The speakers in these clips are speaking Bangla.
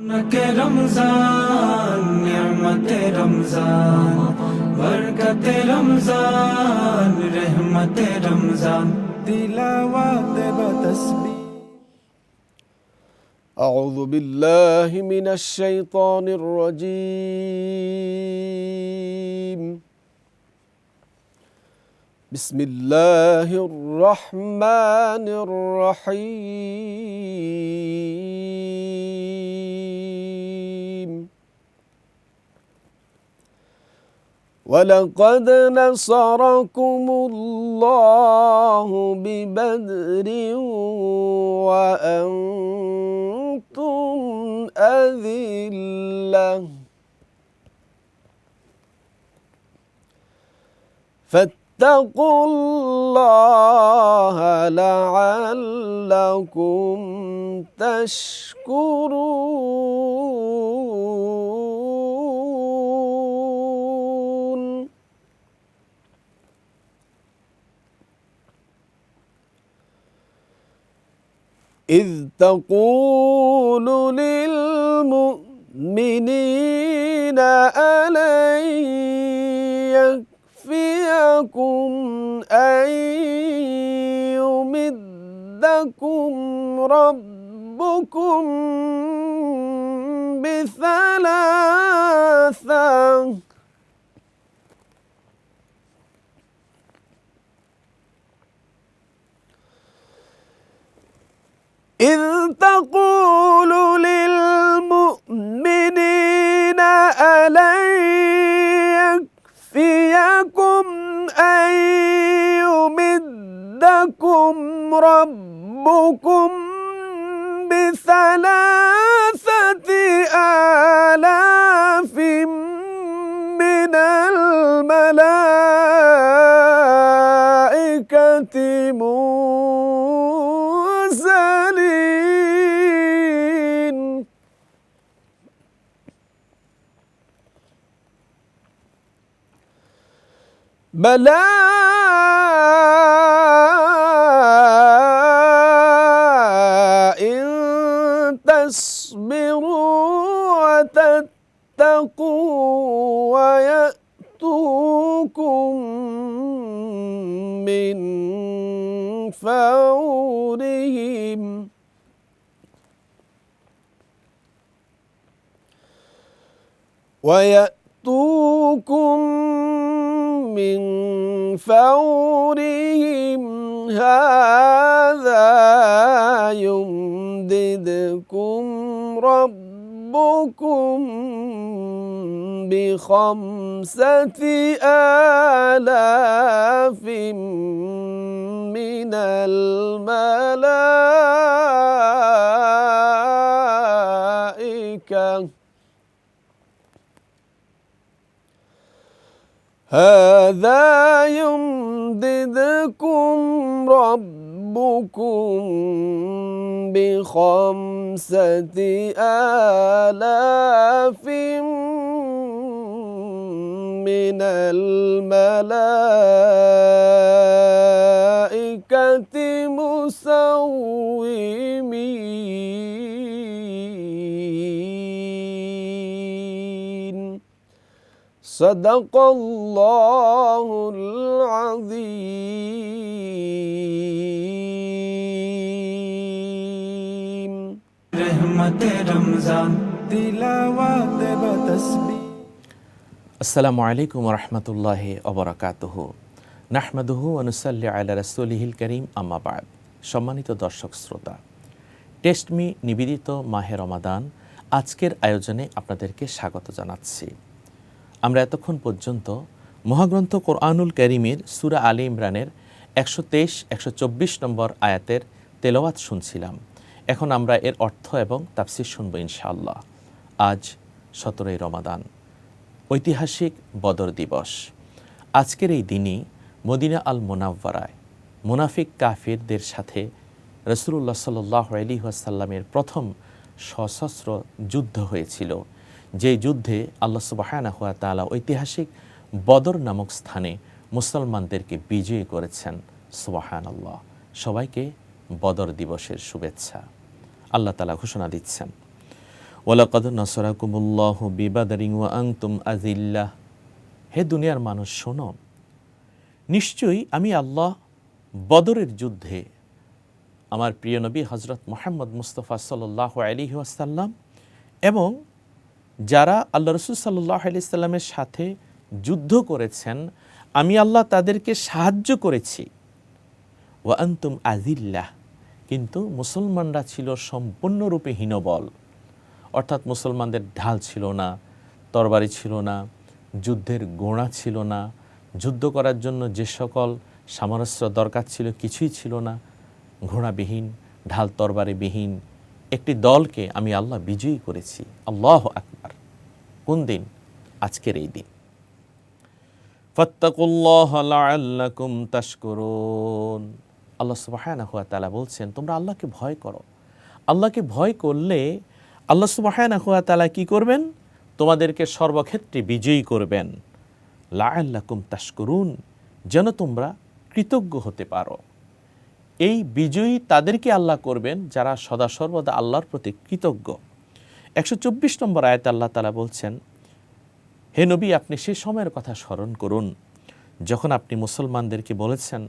के रमजान नियमते रमजान बरकते रमजान रहमते रमजान तिलावत बतस्बीह। أعوذ بالله من الشيطان الرجيم. بسم الله الرحمن الرحيم. ولقد نصركم الله ببدر وأنتم أذلة فاتقوا الله لعلكم تشكرون. إذ تقول للمؤمنين ألن يكفيكم أن يمدكم ربكم بثلاثة إذ تقول للمؤمنين ألن يكفيكم أن يمدكم ربكم بثلاثة آلاف من الملائكة منزلين. بلى إن تصبروا وتتقوا ويأتوكم من فورهم من فورهم هذا يمددكم ربكم بخمسة آلاف من الملائكة هذا يمددكم ربكم بخمسة آلاف من الملائكة مسومين. صدق الله العظيم. रहमत रमजान तिलावत बतस्बीह। আসসালামু আলাইকুম রহমতুল্লাহি ওবরাকাতুহু। নাহমাদুহু ওয়া নুসাল্লি আলা রাসূলিহিল কারীম, আম্মা বা'দ। সম্মানিত দর্শক শ্রোতা, টেস্ট মি নিবেদিত মাহে রমাদান আজকের আয়োজনে আপনাদেরকে স্বাগত জানাচ্ছি। আমরা এতক্ষণ পর্যন্ত মহাগ্রন্থ কোরআনুল কারীমের সূরা আলে ইমরানের 123-124 নম্বর আয়াতের তেলাওয়াত শুনছিলাম। এখন আমরা এর অর্থ এবং তাফসীর শুনব ইনশাআল্লাহ। আজ 17ই রমাদান, ঐতিহাসিক বদর দিবস। আজকের এই দিনই মদিনা আল মুনাওয়ারায় মুনাফিক কাফিরদের সাথে রাসূলুল্লাহ সাল্লাল্লাহু আলাইহি ওয়াসাল্লামের প্রথম সশস্ত্র যুদ্ধ হয়েছিল, যে যুদ্ধে আল্লাহ সুবহানাহু ওয়া তাআলা ঐতিহাসিক বদর নামক স্থানে মুসলমানদেরকে বিজয়ী করেছেন। সুবহানাল্লাহ। সবাইকে বদর দিবসের শুভেচ্ছা। আল্লাহ তাআলা ঘোষণা দিচ্ছেন, ওয়ালাকাদ নাসরাকুমুল্লাহু বিবাদরিন ওয়া আনতুম আযিল্লাহ। হে দুনিয়ার মানুষ শোনো, নিশ্চয়ই আমি আল্লাহ বদরের যুদ্ধে আমার প্রিয় নবী হযরত মুহাম্মদ মুস্তাফা সাল্লাল্লাহু আলাইহি ওয়াসাল্লাম এবং যারা আল্লাহ রাসূল সাল্লাল্লাহু আলাইহি সাল্লামের সাথে যুদ্ধ করেছেন, আমি আল্লাহ তাদেরকে সাহায্য করেছি। ওয়া আনতুম আযিল্লাহ, কিন্তু মুসলমানরা ছিল সম্পূর্ণরূপে হীনবল, অর্থাৎ মুসলমানদের ঢাল ছিল না, তরবারি ছিল না, যুদ্ধের গোড়া ছিল না, যুদ্ধ করার জন্য যে সকল সামরাস্ত্র দরকার ছিল কিছুই ছিল না। ঘোড়াবিহীন, ঢাল তরবারিবিহীন একটি দলকে আমি আল্লাহ বিজয়ী করেছি। আল্লাহু আকবার। কোন দিন? আজকের এই দিন। ফাত্তাকুল্লাহ লাআল্লাকুম তাশকুরুন। আল্লাহ সুবহানাহু ওয়া তাআলা বলছেন, তোমরা আল্লাহকে ভয় করো। আল্লাহকে ভয় করলে আল্লাহ সুবহানাহু ওয়া তাআলা কি করবেন? তোমাদেরকে সর্বক্ষেত্রে বিজয়ী করবেন। লাআল্লাকুম তাশকুরুন, যেন তোমরা কৃতজ্ঞ হতে পারো। এই বিজয়ী তাদেরকে আল্লাহ করবেন যারা সদা সর্বদা আল্লাহর প্রতি কৃতজ্ঞ। 124 নম্বর আয়াতে আল্লাহ তাআলা বলছেন, হে নবী, আপনি সে সময়ের কথা স্মরণ করুন যখন আপনি মুসলমানদেরকে বলেছেন,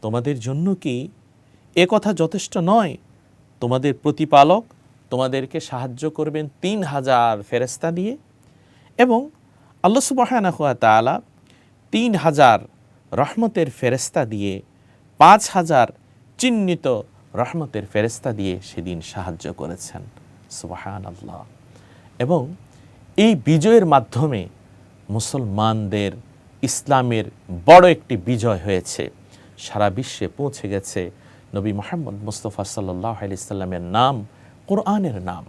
তোমাদের জন্য কি এ কথা যথেষ্ট নয়? তোমাদের প্রতিপালক তোমাদেরকে সাহায্য করবেন 3000 ফেরেশতা দিয়ে, এবং আল্লাহ সুবহানাহু ওয়া তাআলা 3000 রহমতের ফেরেশতা দিয়ে 5000 চিহ্নিত রহমতের ফেরেশতা দিয়ে সেদিন সাহায্য করেছেন। সুবহানাল্লাহ। এবং এই বিজয়ের মাধ্যমে মুসলমানদের ইসলামের বড় একটি বিজয় হয়েছে, সারা বিশ্বে পৌঁছে গেছে নবী মুহাম্মদ মুস্তাফা সাল্লাল্লাহু আলাইহি সাল্লামের নাম, কোরআনের নাম।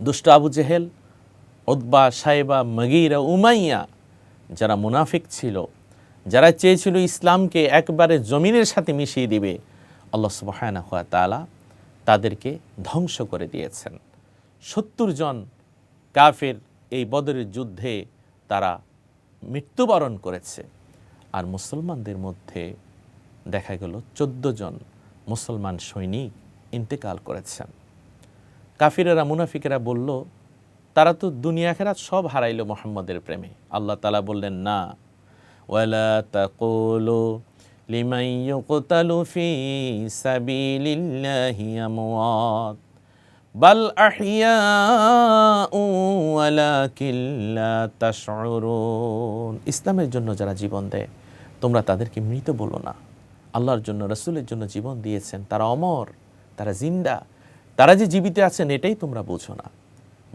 দুষ্ট আবু জেহেল, উতবা, শাইবা, মুগীরা, উমাইয়া, যারা মুনাফিক ছিল, যারা চেয়েছিল ইসলামকে একবারে জমিনের সাথে মিশিয়ে দিবে, আল্লাহ সুবহানাহু ওয়া তাআলা তাদেরকে ধ্বংস করে দিয়েছেন। 70 জন কাফের এই বদরের যুদ্ধে তারা মৃত্যুবরণ করেছে। আর মুসলমানদের মধ্যে দেখা গেল 14 জন মুসলমান সৈনিক ইন্তেকাল করেছেন। কাফিরেরা, মুনাফিকেরা বলল, তারা তো দুনিয়া আখিরাত সব হারাইল মুহাম্মদের প্রেমে। আল্লাহ তাআলা বললেন, না, ওয়ালা তাকুলু লিমান ইউকতালু ফি সাবিলিল্লাহি আমওয়াত বাল আহইয়াউ ওয়ালাকিন লা তাশউরুন। ইসলামের জন্য যারা জীবন দেয় তোমরা তাদেরকে মৃত বলো না। আল্লাহর জন্য, রাসূলের জন্য জীবন দিয়েছেন, তারা অমর, তারা জিন্দা, তারা যে জীবিত আছেন এটাই তোমরা বোঝো না।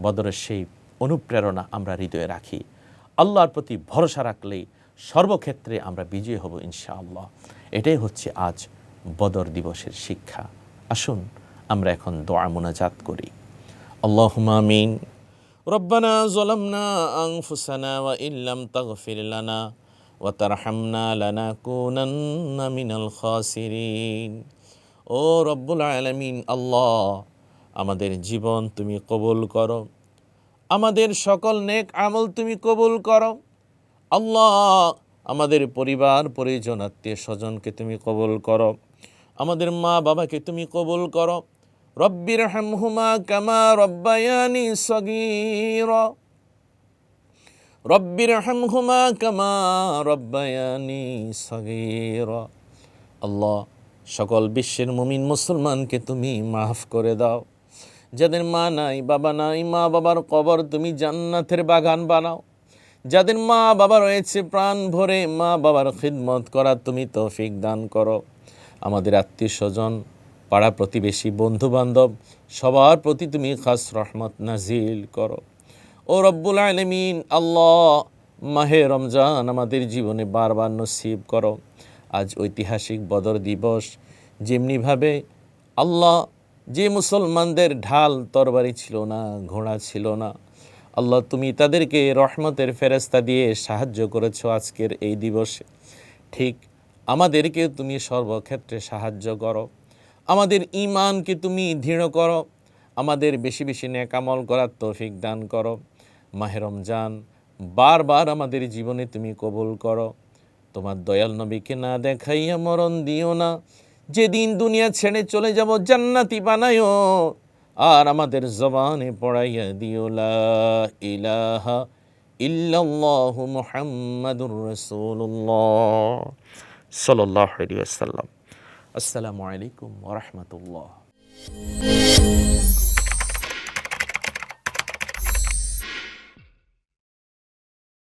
বদরের সেই অনুপ্রেরণা আমরা হৃদয়ে রাখি। আল্লাহর প্রতি ভরসা রাখলেই সর্বক্ষেত্রে আমরা বিজয়ী হব ইনশাআল্লাহ। এটাই হচ্ছে আজ বদর দিবসের শিক্ষা। আসুন আমরা এখন দোয়া মুনাজাত করি। আল্লাহুম্মা আমিন। রব্বানা যালামনা আনফুসানা ওয়া ইল্লাম তাগফির লানা ওয়া তারহামনা লানাকুনান্না মিনাল খাসিরিন। ও রব্বুল আলামিন, আল্লাহ, আমাদের জীবন তুমি কবুল করো, আমাদের সকল নেক আমল তুমি কবুল করো। আল্লাহ, আমাদের পরিবার পরিজন আত্মীয় স্বজনকে তুমি কবুল করো, আমাদের মা বাবাকে তুমি কবুল করো। রব্বির হামহুমা কামা রব্বায়ানি সগীরা, রব্বির হামহুমা কামা রব্বায়ানি সগীরা। আল্লাহ, সকল বিশ্বের মুমিন মুসলমানকে তুমি মাফ করে দাও। যাদের মা নাই, বাবা নাই, মা বাবার কবর তুমি জান্নাতের বাগান বানাও। যাদের মা বাবা রয়েছে, প্রাণ ভরে মা বাবার খিদমত করা তুমি তৌফিক দান করো। আমাদের আত্মীয় স্বজন, পাড়া প্রতিবেশী, বন্ধু বান্ধব সবার প্রতি তুমি খাস রহমত নাজিল করো। ও রব্বুল আলামিন, আল্লাহ, মাহে রমজান আমাদের জীবনে বারবার নসিব করো। আজ ঐতিহাসিক বদর দিবস, যেমনিভাবে আল্লাহ, যে মুসলমানদের ঢাল তরবারি ছিল না, ঘোড়া ছিল না, আল্লাহ তুমি তাদেরকে রহমতের ফেরেশতা দিয়ে সাহায্য করেছো আজকের এই দিবসে, ঠিক আমাদেরকে তুমি সর্বক্ষেত্রে সাহায্য করো। আমাদের ঈমানকে তুমি দৃঢ় করো, আমাদের বেশি বেশি নেক আমল করার তৌফিক দান করো। মাহে রমজান বারবার আমাদের জীবনে তুমি কবুল করো। তোমার দয়াল নবীকে না দেখাইয়া মরণ দিও না। যেদিন দুনিয়া ছেড়ে চলে যাব জান্নাতি বানায়ো। আর আমাদের জবানে পড়াইয়া দিও লা ইলাহা ইল্লাল্লাহু মুহাম্মাদুর রাসূলুল্লাহ সাল্লাল্লাহু আলাইহি ওয়াসাল্লাম। আসসালামু আলাইকুম ওয়া রাহমাতুল্লাহ।